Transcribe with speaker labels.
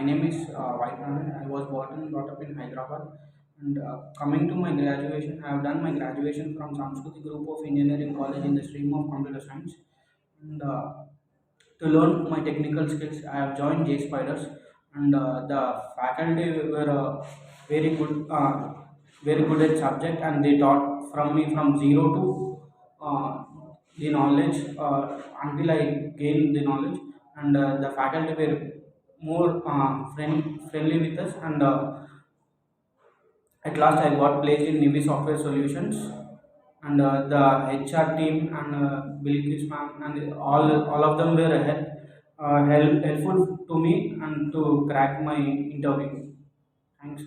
Speaker 1: name is Vaidnanath. I was born and brought up in Hyderabad. And coming to my graduation, I have done my graduation from Samskriti Group of Engineering College in the stream of Computer Science. And to learn my technical skills, I have joined JSpiders, and the faculty were very good, very good at subject, and they taught from me from zero to the knowledge until I gained the knowledge, and the faculty were more friendly with us, and at last I got placed in Navy Software Solutions, and the HR team and Bilkis ma'am and all of them were helpful to me and to crack my interview. Thanks.